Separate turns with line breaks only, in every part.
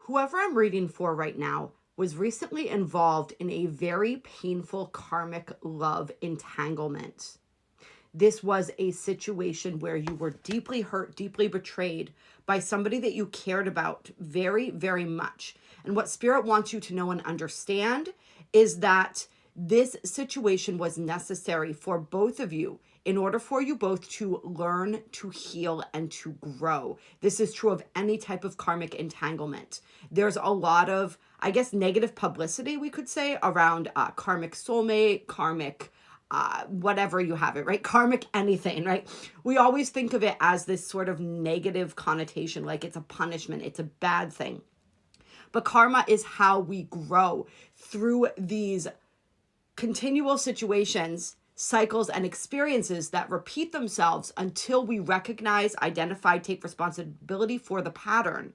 Whoever I'm reading for right now was recently involved in a very painful karmic love entanglement. This was a situation where you were deeply hurt, deeply betrayed by somebody that you cared about very, very much. And what Spirit wants you to know and understand is that this situation was necessary for both of you in order for you both to learn, to heal, and to grow. This is true of any type of karmic entanglement. There's a lot of, I guess, negative publicity, we could say, around karmic soulmate, karmic whatever you have it, right? Karmic anything, right? We always think of it as this sort of negative connotation, like it's a punishment, it's a bad thing. But karma is how we grow through these continual situations, cycles, and experiences that repeat themselves until we recognize, identify, take responsibility for the pattern,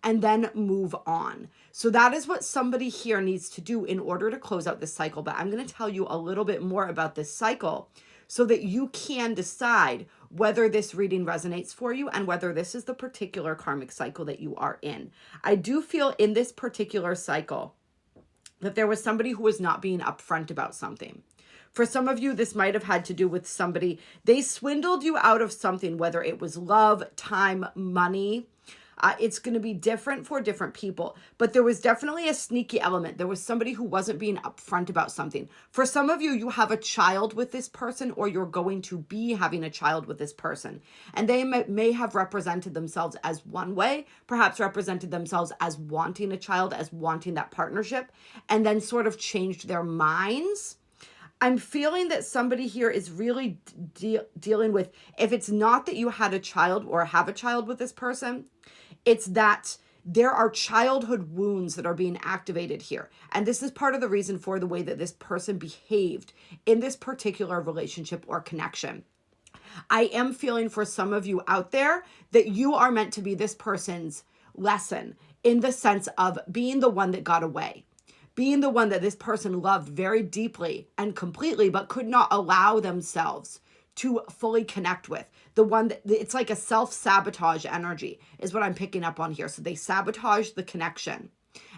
and then move on. So that is what somebody here needs to do in order to close out this cycle. But I'm going to tell you a little bit more about this cycle so that you can decide whether this reading resonates for you and whether this is the particular karmic cycle that you are in. I do feel in this particular cycle that there was somebody who was not being upfront about something. For some of you, this might have had to do with somebody. They swindled you out of something, whether it was love, time, money. It's going to be different for different people, but there was definitely a sneaky element. There was somebody who wasn't being upfront about something. For some of you, you have a child with this person, or you're going to be having a child with this person, and they may have represented themselves as one way, perhaps represented themselves as wanting a child, as wanting that partnership, and then sort of changed their minds. I'm feeling that somebody here is really dealing with, if it's not that you had a child or have a child with this person, it's that there are childhood wounds that are being activated here. And this is part of the reason for the way that this person behaved in this particular relationship or connection. I am feeling for some of you out there that you are meant to be this person's lesson in the sense of being the one that got away. Being the one that this person loved very deeply and completely, but could not allow themselves to fully connect with. The one that, it's like a self-sabotage energy is what I'm picking up on here. So they sabotage the connection.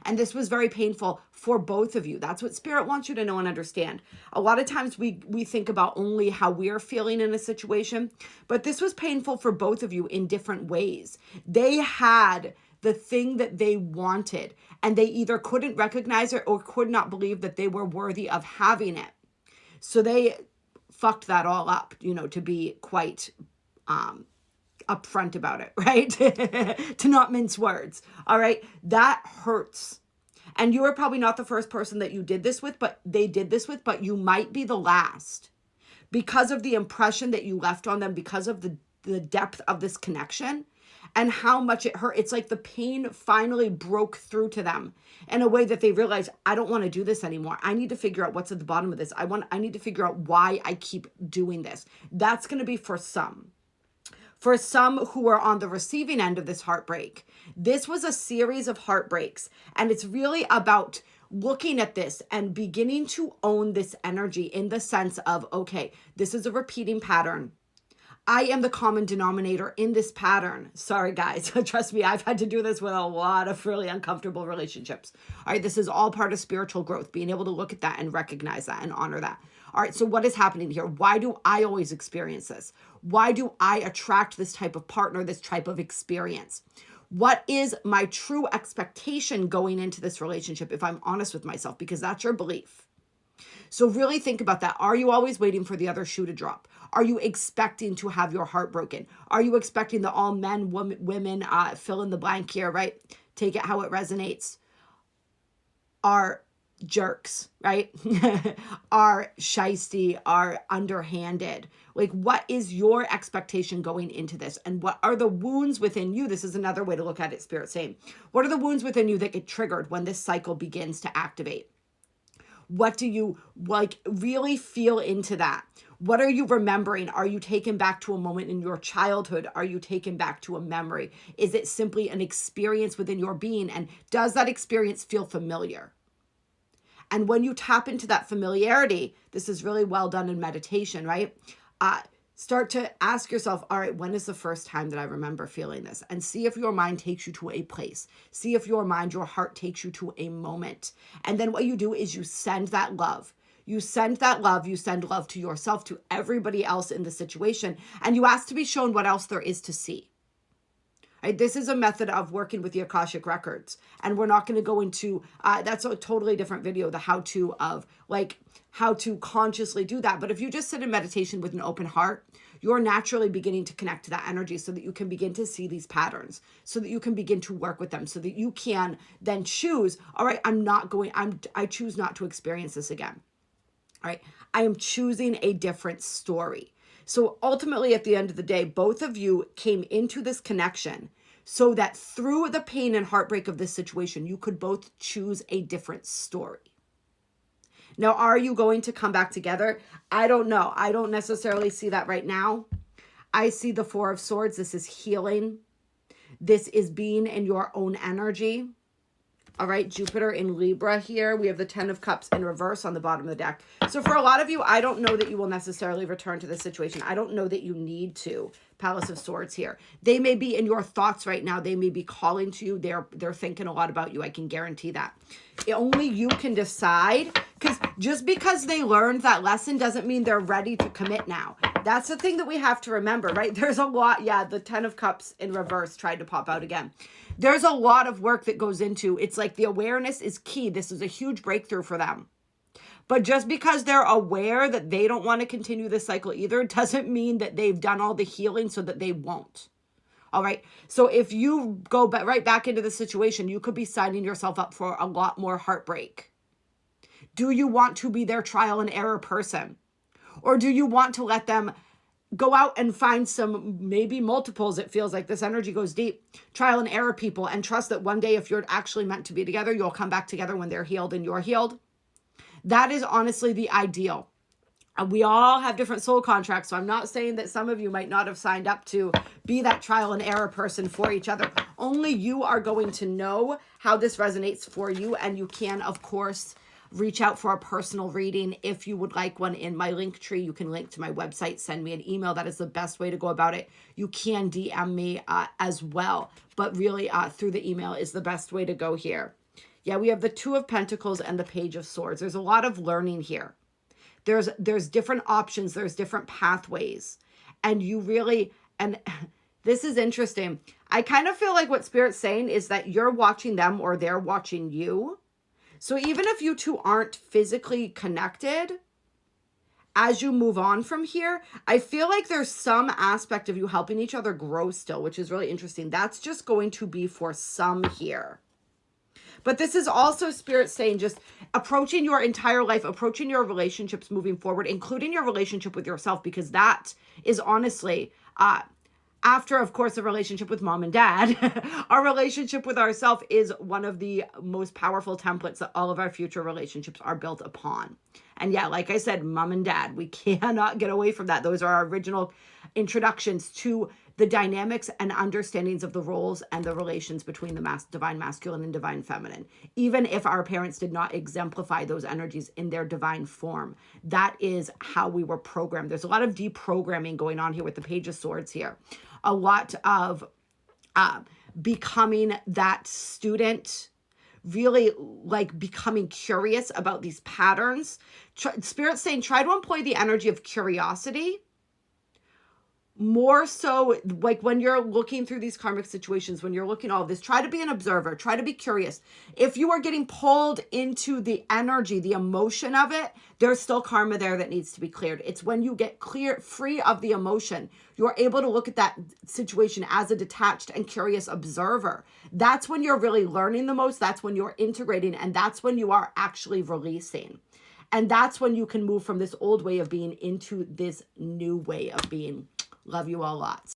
And this was very painful for both of you. That's what Spirit wants you to know and understand. A lot of times we think about only how we're feeling in a situation, but this was painful for both of you in different ways. They had the thing that they wanted, and they either couldn't recognize it or could not believe that they were worthy of having it. So they fucked that all up, to be quite upfront about it, right? To not mince words. All right. That hurts. And you are probably not the first person that you did this with, but they did this with, but you might be the last because of the impression that you left on them, because of the depth of this connection and how much it hurt. It's like the pain finally broke through to them in a way that they realized, I don't want to do this anymore. I need to figure out what's at the bottom of this. I need to figure out why I keep doing this. That's going to be for some. For some who are on the receiving end of this heartbreak, this was a series of heartbreaks. And it's really about looking at this and beginning to own this energy in the sense of, okay, this is a repeating pattern. I am the common denominator in this pattern. Sorry, guys. Trust me, I've had to do this with a lot of really uncomfortable relationships. All right, this is all part of spiritual growth, being able to look at that and recognize that and honor that. All right, so what is happening here? Why do I always experience this? Why do I attract this type of partner, this type of experience? What is my true expectation going into this relationship, if I'm honest with myself? Because that's your belief. So really think about that. Are you always waiting for the other shoe to drop? Are you expecting to have your heart broken? Are you expecting that all men, women, fill in the blank here, right? Take it how it resonates, are jerks, right? Are shisty, are underhanded. Like, what is your expectation going into this? And what are the wounds within you? This is another way to look at it, Spirit saying. What are the wounds within you that get triggered when this cycle begins to activate? What do you really feel into that? What are you remembering? Are you taken back to a moment in your childhood? Are you taken back to a memory? Is it simply an experience within your being? And does that experience feel familiar? And when you tap into that familiarity, this is really well done in meditation, right? Start to ask yourself, all right, when is the first time that I remember feeling this? And see if your mind takes you to a place. See if your mind, your heart takes you to a moment. And then what you do is you send that love. You send that love. You send love to yourself, to everybody else in the situation. And you ask to be shown what else there is to see. Right? This is a method of working with the Akashic records. And we're not going to go into, that's a totally different video, the how-to of like how to consciously do that. But if you just sit in meditation with an open heart, you're naturally beginning to connect to that energy so that you can begin to see these patterns, so that you can begin to work with them, so that you can then choose, all right, I choose not to experience this again. All right. I am choosing a different story. So ultimately, at the end of the day, both of you came into this connection so that through the pain and heartbreak of this situation, you could both choose a different story. Now, are you going to come back together? I don't know. I don't necessarily see that right now. I see the Four of Swords. This is healing. This is being in your own energy. All right, Jupiter in Libra here. We have the Ten of Cups in reverse on the bottom of the deck. So for a lot of you, I don't know that you will necessarily return to this situation. I don't know that you need to. Palace of Swords here. They may be in your thoughts right now. They may be calling to you. They're thinking a lot about you. I can guarantee that. Only you can decide, because just because they learned that lesson doesn't mean they're ready to commit now. That's the thing that we have to remember, right? There's a lot. Yeah, the Ten of Cups in reverse tried to pop out again. There's a lot of work that goes into, it's like the awareness is key. This is a huge breakthrough for them. But just because they're aware that they don't want to continue this cycle either, doesn't mean that they've done all the healing so that they won't. All right. So if you go right back into the situation, you could be signing yourself up for a lot more heartbreak. Do you want to be their trial and error person? Or do you want to let them go out and find some, maybe multiples? It feels like this energy goes deep, trial and error people, and trust that one day if you're actually meant to be together, you'll come back together when they're healed and you're healed. That is honestly the ideal. We all have different soul contracts, so I'm not saying that some of you might not have signed up to be that trial and error person for each other. Only you are going to know how this resonates for you, and you can, of course, reach out for a personal reading if you would like one in my link tree. You can link to my website, send me an email. That is the best way to go about it. You can DM me as well, but really through the email is the best way to go here. Yeah, we have the Two of Pentacles and the Page of Swords. There's a lot of learning here. There's different options. There's different pathways. And you really, and this is interesting. I kind of feel like what Spirit's saying is that you're watching them or they're watching you. So even if you two aren't physically connected, as you move on from here, I feel like there's some aspect of you helping each other grow still, which is really interesting. That's just going to be for some here. But this is also Spirit saying just approaching your entire life, approaching your relationships moving forward, including your relationship with yourself, because that is honestly, after, of course, a relationship with mom and dad, our relationship with ourselves is one of the most powerful templates that all of our future relationships are built upon. And yeah, like I said, mom and dad, we cannot get away from that. Those are our original introductions to the dynamics and understandings of the roles and the relations between the divine masculine and divine feminine. Even if our parents did not exemplify those energies in their divine form, that is how we were programmed. There's a lot of deprogramming going on here with the Page of Swords here. A lot of becoming that student, really like becoming curious about these patterns. Spirit's saying try to employ the energy of curiosity. More so, like when you're looking through these karmic situations, when you're looking at all of this, try to be an observer, try to be curious. If you are getting pulled into the energy, the emotion of it, there's still karma there that needs to be cleared. It's when you get free of the emotion, you're able to look at that situation as a detached and curious observer. That's when you're really learning the most. That's when you're integrating, and that's when you are actually releasing. And that's when you can move from this old way of being into this new way of being. Love you all lots.